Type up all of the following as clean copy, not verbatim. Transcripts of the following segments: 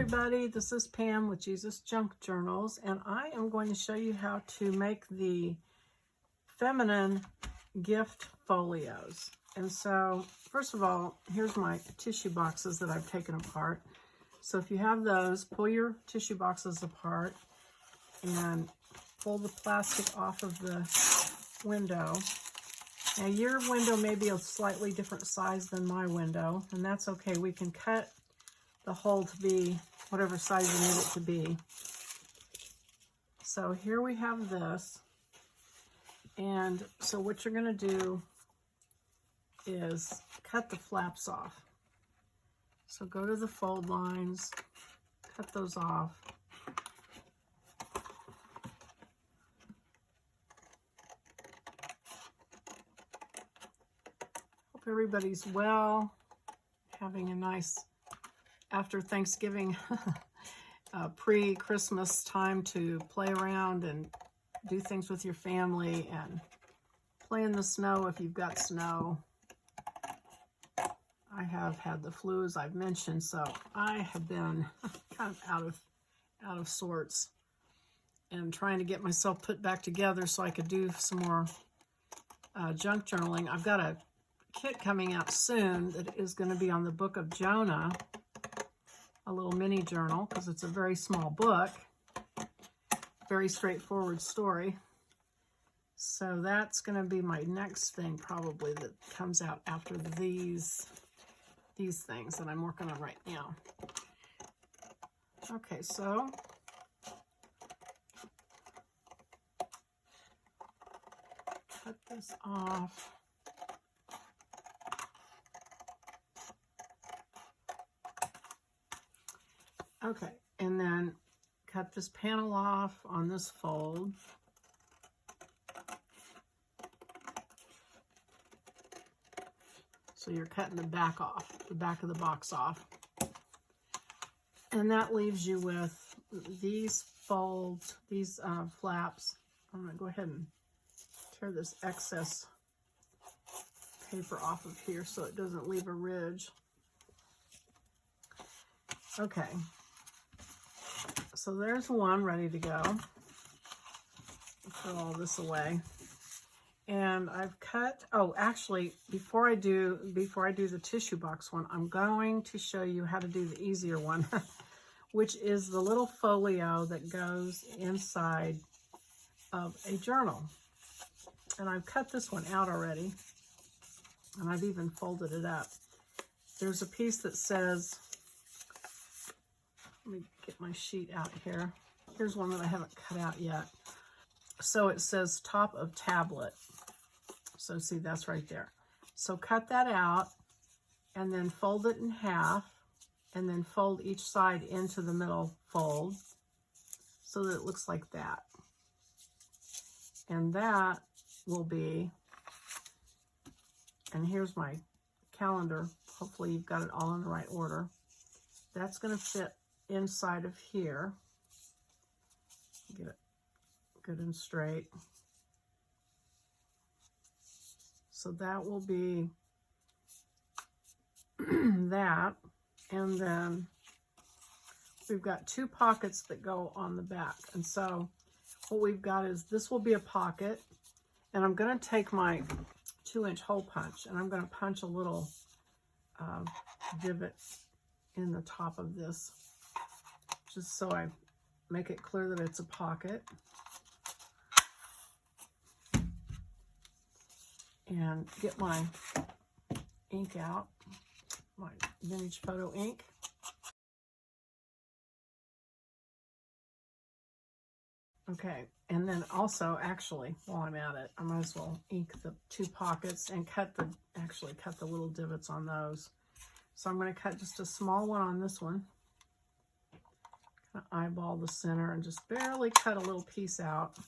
everybody, this is Pam with Jesusjunkjournals, and I am going to show you how to make the feminine gift folios. And so, first of all, here's my tissue boxes that I've taken apart. So if you have those, pull your tissue boxes apart and pull the plastic off of the window. Now your window may be a slightly different size than my window, and that's okay. We can cut the hole to be whatever size you need it to be. So here we have this. And so what you're going to do is cut the flaps off. So go to the fold lines, cut those off. Hope everybody's well, having a nice after Thanksgiving pre-Christmas time to play around and do things with your family and play in the snow if you've got snow. I have had the flu, as I've mentioned, so I have been kind of out of sorts and trying to get myself put back together so I could do some more junk journaling. I've got a kit coming out soon that is going to be on the book of Jonah, a little mini journal, because it's a very small book, very straightforward story. So that's going to be my next thing probably that comes out after these things that I'm working on right now. Okay, so cut this off. Okay, and then cut this panel off on this fold. So you're cutting the back off, the back of the box off. And that leaves you with these folds, these flaps. I'm going to go ahead and tear this excess paper off of here so it doesn't leave a ridge. Okay. So there's one ready to go. Throw all this away. And I've cut, oh, actually, before I do the tissue box one, I'm going to show you how to do the easier one, which is the little folio that goes inside of a journal. And I've cut this one out already, and I've even folded it up. There's a piece that says, let me get my sheet out here. Here's one that I haven't cut out yet. So it says top of tablet. So see, that's right there. So cut that out and then fold it in half and then fold each side into the middle fold so that it looks like that. And that will be, and here's my calendar. Hopefully you've got it all in the right order. That's going to fit inside of here. Get it good and straight. So that will be that. And then we've got two pockets that go on the back. And so what we've got is this will be a pocket. And I'm going to take my 2-inch hole punch and I'm going to punch a little divot in the top of this, just so I make it clear that it's a pocket. And get my ink out, my vintage photo ink. Okay, and then also, actually, while I'm at it, I might as well ink the two pockets and cut the little divots on those. So I'm going to cut just a small one on this one. Kind of eyeball the center and just barely cut a little piece out.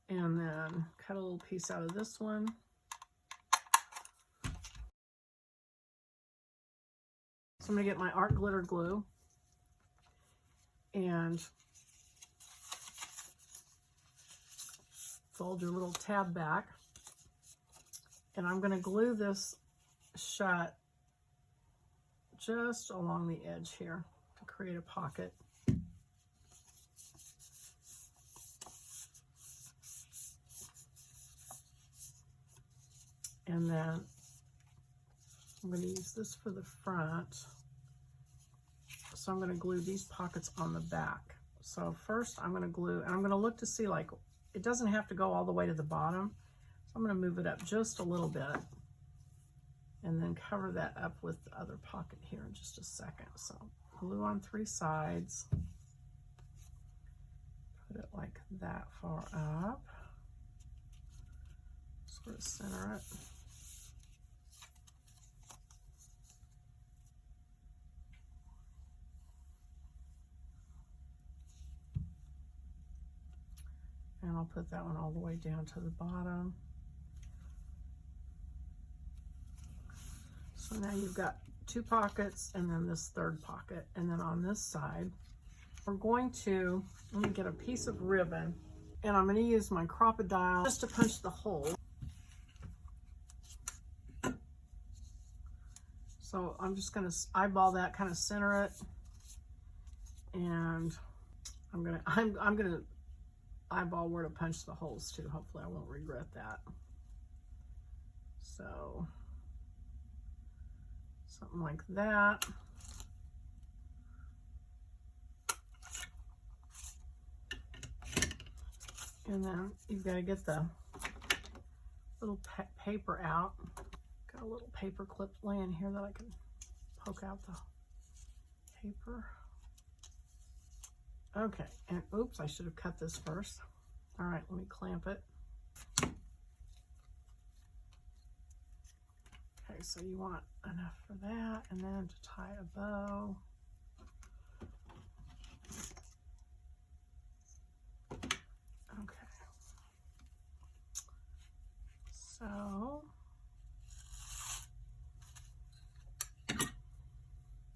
And then cut a little piece out of this one. So I'm going to get my art glitter glue and fold your little tab back. And I'm going to glue this shut just along the edge here. to create a pocket. And then I'm going to use this for the front. So I'm going to glue these pockets on the back. So first I'm going to glue, and I'm going to look to see, like, it doesn't have to go all the way to the bottom. So I'm going to move it up just a little bit and then cover that up with the other pocket here in just a second. So glue on 3 sides. Put it like that far up. Sort of center it. And I'll put that one all the way down to the bottom. So now you've got 2 pockets and then this 3rd pocket. And then on this side, we're going to, let me get a piece of ribbon, and I'm going to use my crocodile just to punch the hole. So I'm just going to eyeball that, kind of center it. And I'm going to eyeball where to punch the holes too. Hopefully I won't regret that. So something like that. And then you've got to get the little paper out. Got a little paper clip laying here that I can poke out the paper. Okay, and oops, I should have cut this first. All right, let me clamp it. Okay, so you want enough for that, and then to tie a bow. Okay. So,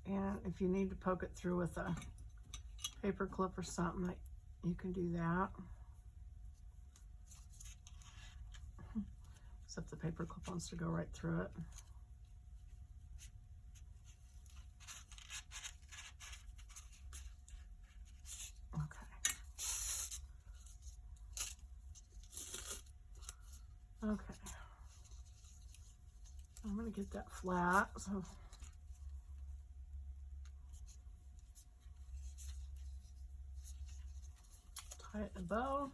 and if you need to poke it through with a paper clip or something, you can do that. Except the paper clip wants to go right through it. Okay. I'm going to get that flat. So tie it in a bow.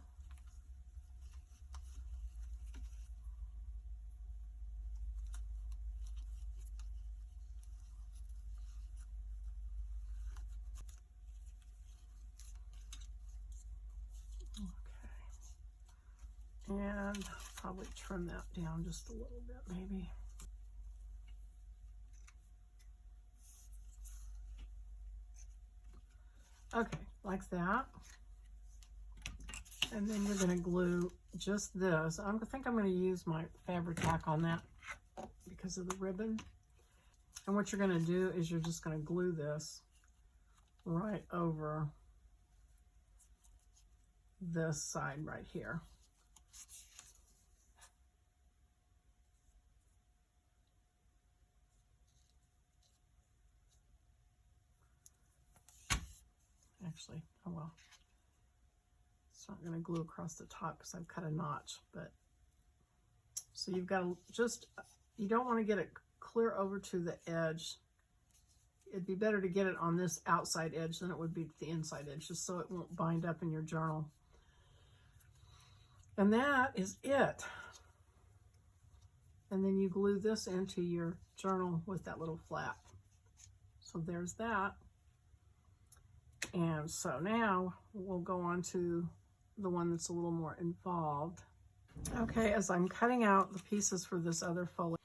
And probably trim that down just a little bit, maybe. Okay, like that. And then you're going to glue just this. I think I'm going to use my fabric tack on that because of the ribbon. And what you're going to do is you're just going to glue this right over this side right here. Actually, oh well. It's not going to glue across the top because I've cut a notch, but so you've got to just, you don't want to get it clear over to the edge. It'd be better to get it on this outside edge than it would be the inside edge, just so it won't bind up in your journal. And that is it. And then you glue this into your journal with that little flap. So there's that. And so now we'll go on to the one that's a little more involved. Okay, as I'm cutting out the pieces for this other folio,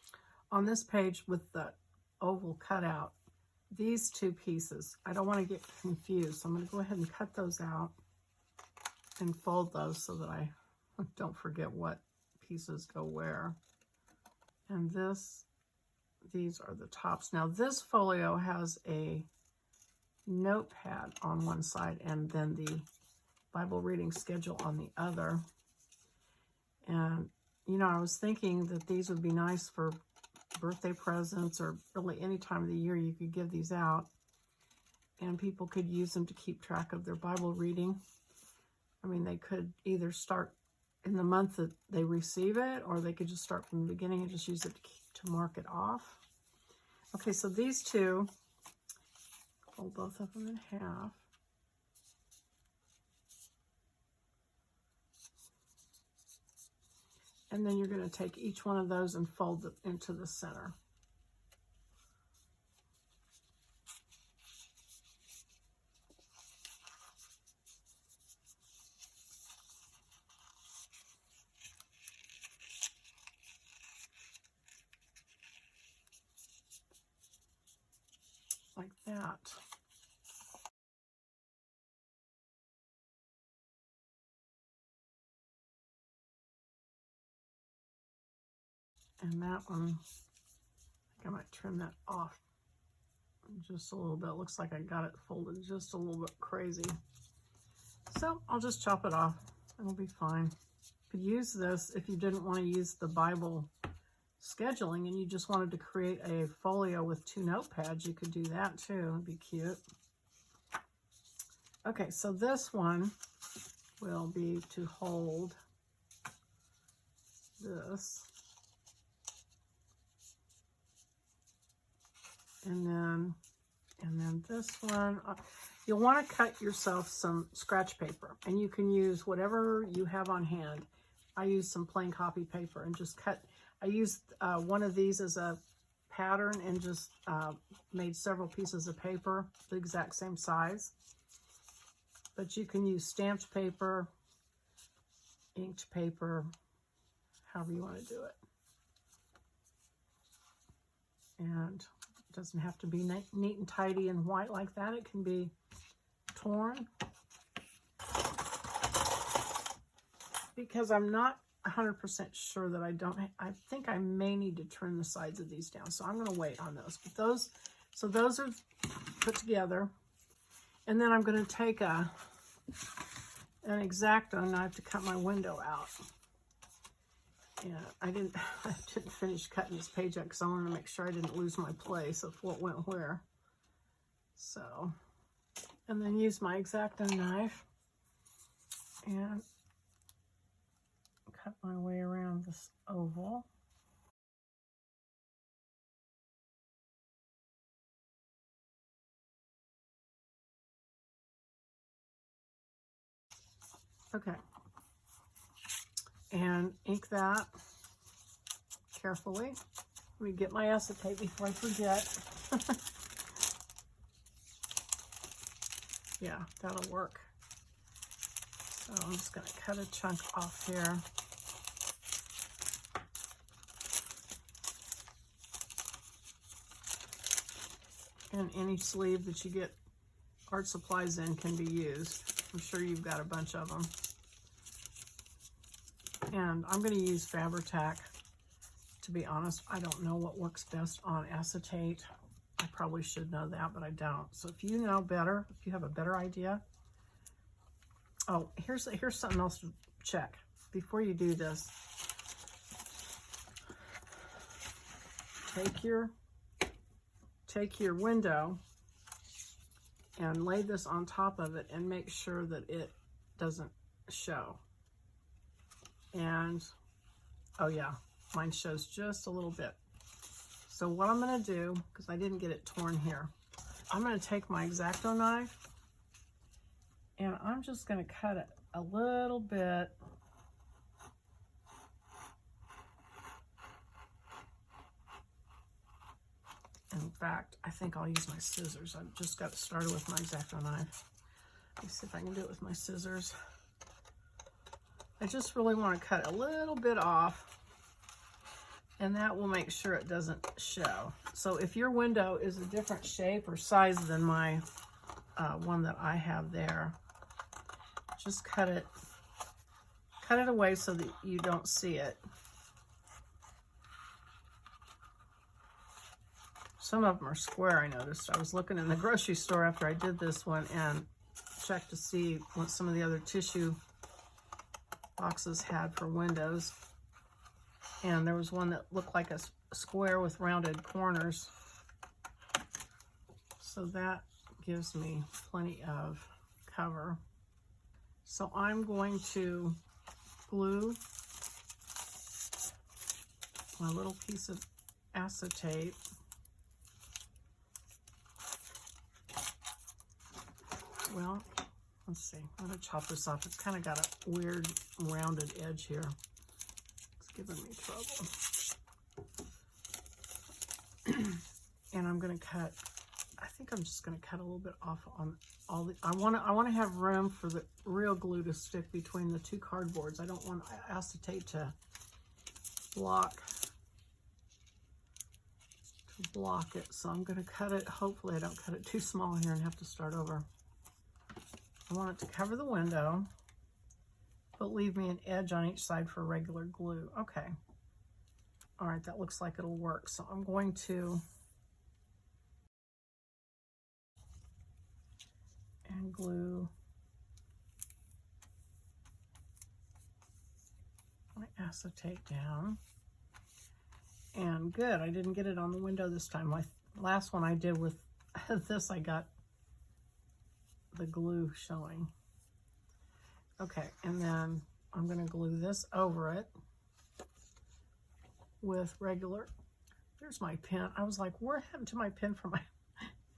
on this page with the oval cutout, these 2 pieces, I don't want to get confused, so I'm going to go ahead and cut those out and fold those so that I don't forget what pieces go where. And these are the tops. Now this folio has a notepad on one side and then the Bible reading schedule on the other. And you know, I was thinking that these would be nice for birthday presents or really any time of the year you could give these out. and people could use them to keep track of their Bible reading. I mean, they could either start in the month that they receive it, or they could just start from the beginning and just use it to mark it off. Okay, so these two, fold both of them in half. And then you're going to take each one of those and fold it into the center. Like that. And that one, I think I might trim that off just a little bit. It looks like I got it folded just a little bit crazy. So I'll just chop it off. It'll be fine. You could use this if you didn't want to use the Bible scheduling and you just wanted to create a folio with 2 notepads. You could do that too. It'd be cute. Okay, so this one will be to hold this. And then this one, you'll want to cut yourself some scratch paper, and you can use whatever you have on hand. I use some plain copy paper and just cut. I used one of these as a pattern and just made several pieces of paper the exact same size. But you can use stamped paper, inked paper, however you want to do it. And it doesn't have to be neat and tidy and white like that. It can be torn. Because I'm not 100% sure that I think I may need to trim the sides of these down. So I'm going to wait on those. But those are put together. And then I'm going to take an X-Acto knife to cut my window out. Yeah, I didn't finish cutting this page out because I wanted to make sure I didn't lose my place of what went where. So, and then use my X-Acto knife and cut my way around this oval. Okay. And ink that carefully. Let me get my acetate before I forget. Yeah, that'll work. So I'm just going to cut a chunk off here. And any sleeve that you get art supplies in can be used. I'm sure you've got a bunch of them. And I'm going to use Fabri-Tac. To be honest, I don't know what works best on acetate. I probably should know that, but I don't. So if you know better, if you have a better idea. Oh, here's something else to check before you do this. Take your window and lay this on top of it and make sure that it doesn't show. And, oh yeah, mine shows just a little bit. So what I'm going to do, because I didn't get it torn here, I'm going to take my X-Acto knife and I'm just going to cut it a little bit. In fact, I think I'll use my scissors. I've just got started with my X-Acto knife. Let me see if I can do it with my scissors. I just really want to cut a little bit off, and that will make sure it doesn't show. So if your window is a different shape or size than my one that I have there, just cut it away so that you don't see it. Some of them are square, I noticed. I was looking in the grocery store after I did this one and checked to see what some of the other tissue boxes had for windows. And there was one that looked like a square with rounded corners. So that gives me plenty of cover. So I'm going to glue my little piece of acetate well, let's see. I'm going to chop this off. It's kind of got a weird rounded edge here. It's giving me trouble. And I'm going to cut, I think I'm just going to cut a little bit off on all the, I want to have room for the real glue to stick between the two cardboards. I don't want acetate to block it. So I'm going to cut it. Hopefully I don't cut it too small here and have to start over. I want it to cover the window, but leave me an edge on each side for regular glue. Okay. All right, that looks like it'll work. So I'm going to glue my acetate down. And good, I didn't get it on the window this time. My last one I did with this, I got the glue showing. Okay, and then I'm going to glue this over it with regular, there's my pin. I was like, what happened to my pin for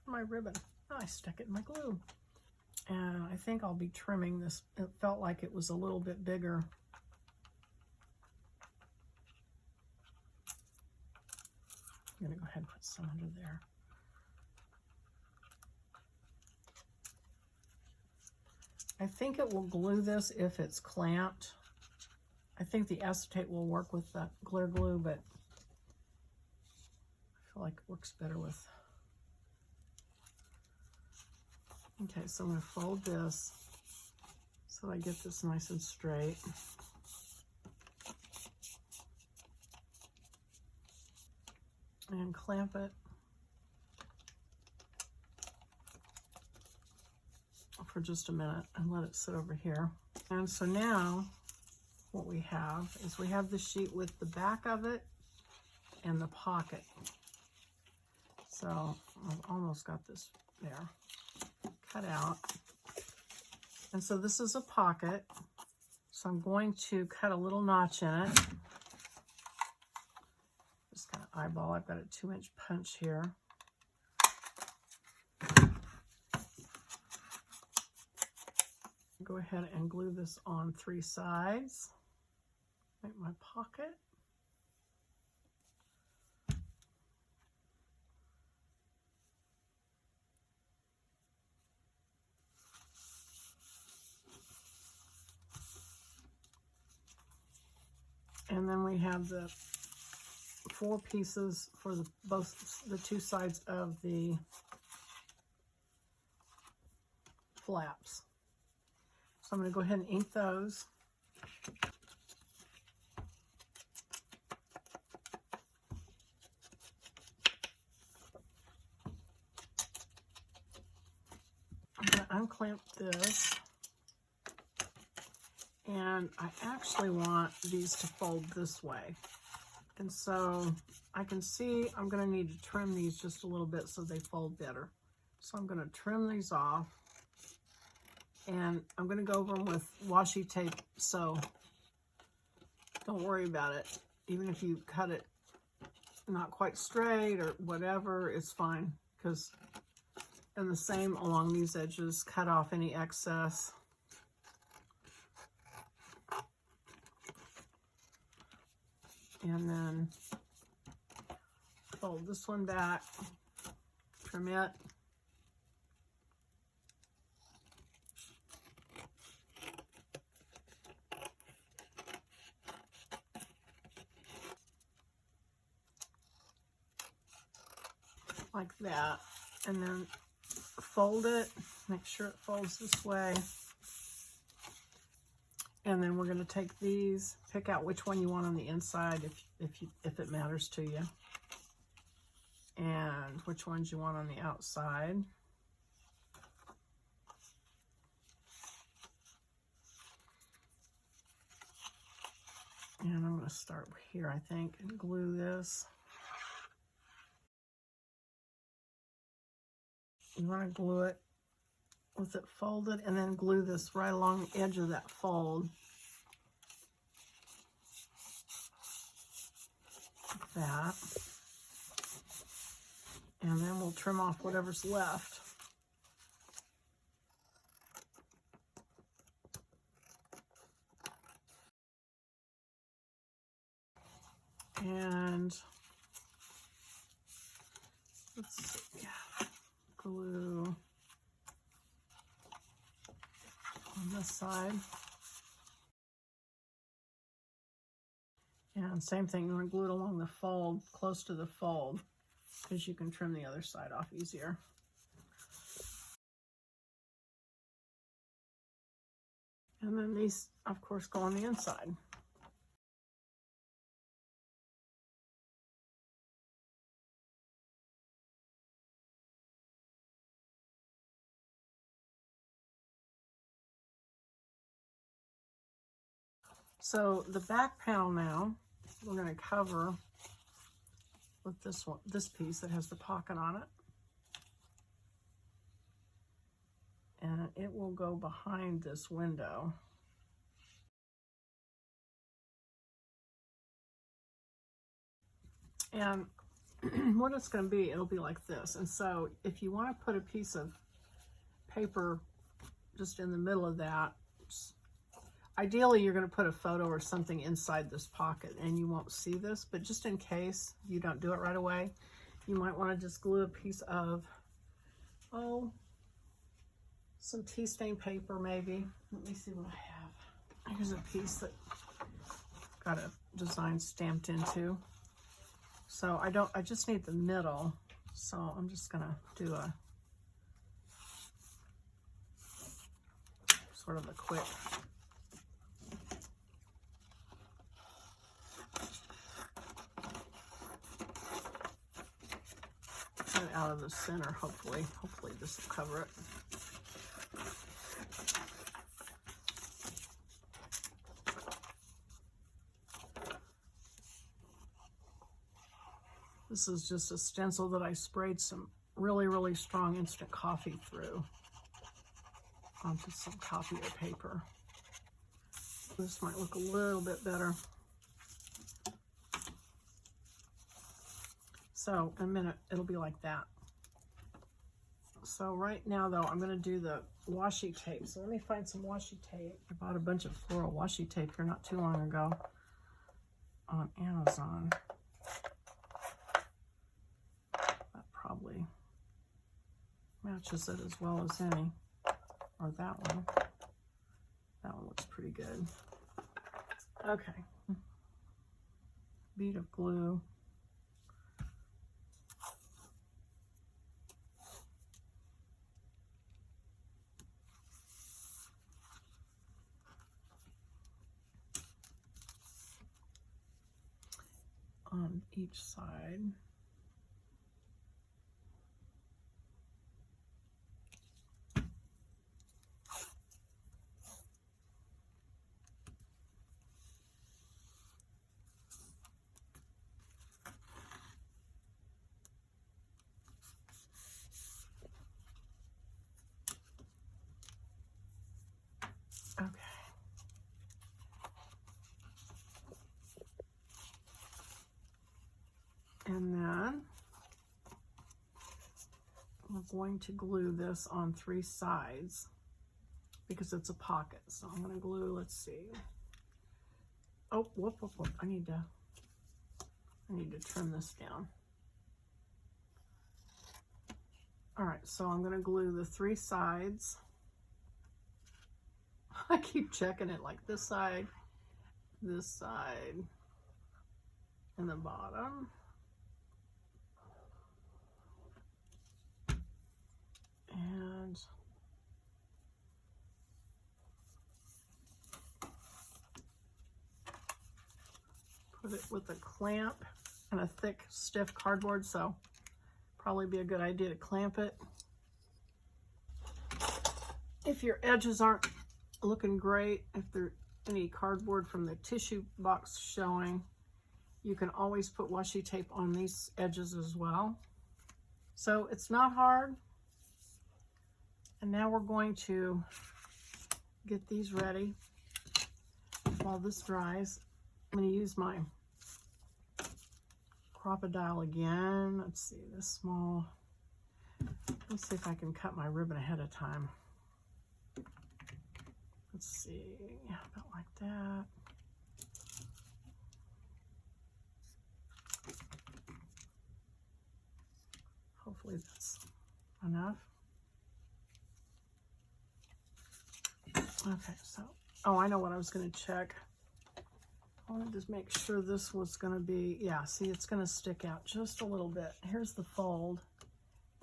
my ribbon? Oh, I stuck it in my glue. And I think I'll be trimming this. It felt like it was a little bit bigger. I'm going to go ahead and put some under there. I think it will glue this if it's clamped. I think the acetate will work with that clear glue, but I feel like it works better with. Okay, so I'm going to fold this so I get this nice and straight. And clamp it for just a minute and let it sit over here. And so now what we have is we have the sheet with the back of it and the pocket. So I've almost got this there cut out. And so this is a pocket. So I'm going to cut a little notch in it. Just kind of eyeball. I've got a 2-inch punch here. Go ahead and glue this on 3 sides. Make my pocket. And then we have the 4 pieces for both the 2 sides of the flaps. So I'm going to go ahead and ink those. I'm going to unclamp this. And I actually want these to fold this way. And so I can see I'm going to need to trim these just a little bit so they fold better. So I'm going to trim these off. And I'm going to go over them with washi tape, so don't worry about it. Even if you cut it not quite straight or whatever, it's fine. Because, and the same along these edges, cut off any excess. And then fold this one back, trim it. Like that, and then fold it, make sure it folds this way. And then we're going to take these, pick out which one you want on the inside if it matters to you, and which ones you want on the outside. And I'm going to start here, I think, and glue this. you want to glue it with it folded, and then glue this right along the edge of that fold. Like that. And then we'll trim off whatever's left. And let's see, glue on this side. And same thing, you want to glue it along the fold, close to the fold, because you can trim the other side off easier. And then these, of course, go on the inside. So the back panel now, we're going to cover with this one, this piece that has the pocket on it. And it will go behind this window. And what it's going to be, it'll be like this. And so if you want to put a piece of paper just in the middle of that, ideally you're going to put a photo or something inside this pocket and you won't see this, but just in case you don't do it right away, you might want to just glue a piece of, some tea stain paper maybe. Let me see what I have. Here's a piece that got a design stamped into. So I just need the middle. So I'm just gonna do a sort of a quick get it out of the center, hopefully. Hopefully this will cover it. This is just a stencil that I sprayed some really, really strong instant coffee through onto some copier paper. This might look a little bit better. So in a minute, it'll be like that. So right now though, I'm gonna do the washi tape. So let me find some washi tape. I bought a bunch of floral washi tape here not too long ago on Amazon. Probably matches it as well as any, or that one. That one looks pretty good. Okay, bead of glue. On each side. Okay. And then we're going to glue this on 3 sides because it's a pocket. So I'm going to glue, let's see. Oh, whoop. I need to trim this down. All right, so I'm going to glue the 3 sides. I keep checking it, like this side, and the bottom. And put it with a clamp and a thick, stiff cardboard, so probably be a good idea to clamp it. If your edges aren't looking great, if there's any cardboard from the tissue box showing, you can always put washi tape on these edges as well. So it's not hard. now we're going to get these ready while this dries. I'm going to use my crocodile again. Let's see, this small. Let's see if I can cut my ribbon ahead of time. Let's see, about like that. Hopefully that's enough. Okay, so, oh, I know what I was going to check. I wanted to make sure this was going to be, yeah, see, it's going to stick out just a little bit. Here's the fold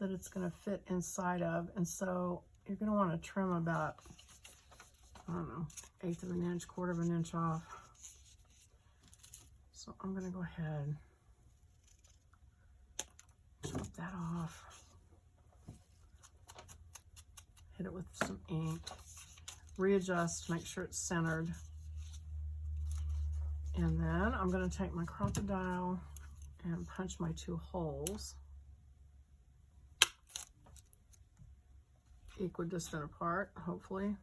that it's going to fit inside of, and so you're going to want to trim about, I don't know, 1/8 of an inch, 1/4 of an inch off. So I'm going to go ahead, chop that off, hit it with some ink, readjust, make sure it's centered. And then I'm going to take my crocodile and punch my 2 holes equidistant apart, hopefully.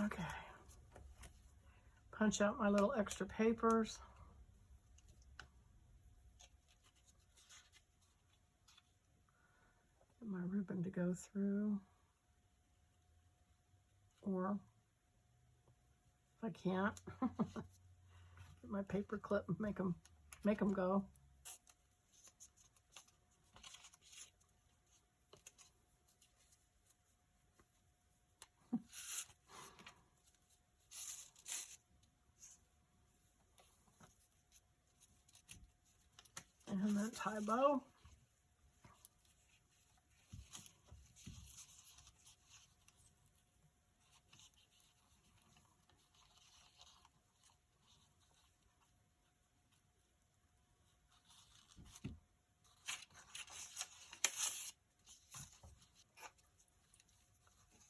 Okay. Punch out my little extra papers. Get my ribbon to go through. Or if I can't, get my paper clip and make them go. And then tie bow.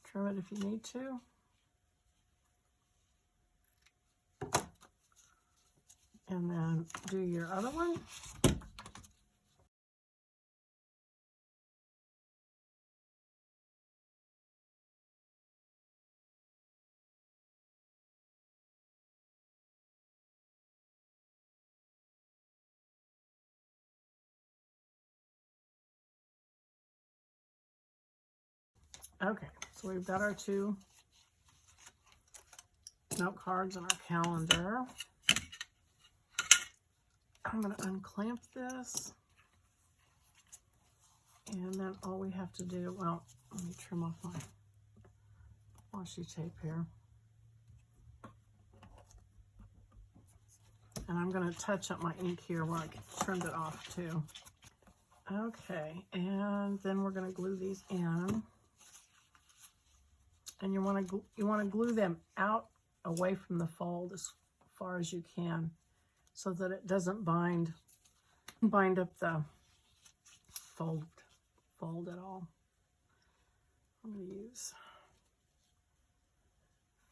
Trim it if you need to. And then do your other one. Okay, so we've got our 2 note cards and our calendar. I'm going to unclamp this. And then all we have to do, well, let me trim off my washi tape here. And I'm going to touch up my ink here where I trimmed it off too. Okay, and then we're going to glue these in. And you want to glue them out away from the fold as far as you can, so that it doesn't bind up the fold at all. I'm going to use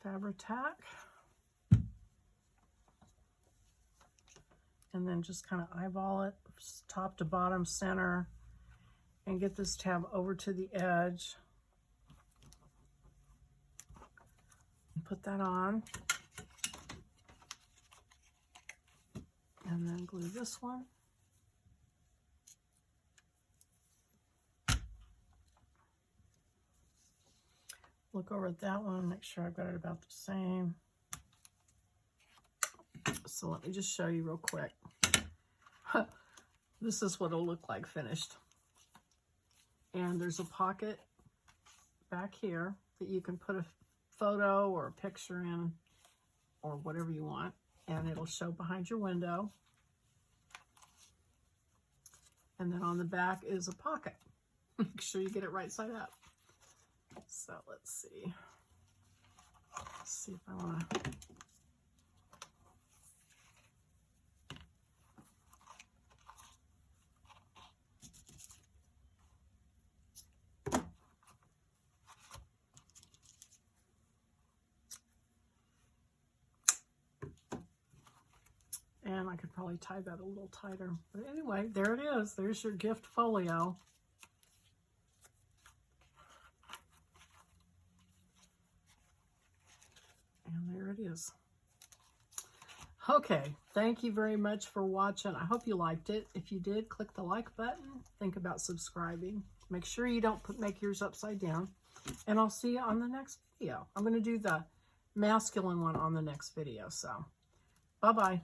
Fabri-Tac, and then just kind of eyeball it top to bottom, center, and get this tab over to the edge. Put that on, and then glue this one. Look over at that one, make sure I've got it about the same. So let me just show you real quick. This is what it'll look like finished. And there's a pocket back here that you can put a photo or a picture in, or whatever you want, and it'll show behind your window. And then on the back is a pocket. Make sure you get it right side up. So let's see. Let's see if I want to. And I could probably probably tie that a little tighter. But anyway, there it is. There's your gift folio. And there it is. Okay, thank you very much for watching. I hope you liked it. If you did, click the like button. Think about subscribing. Make sure you don't make yours upside down. And I'll see you on the next video. I'm going to do the masculine one on the next video. So, bye-bye.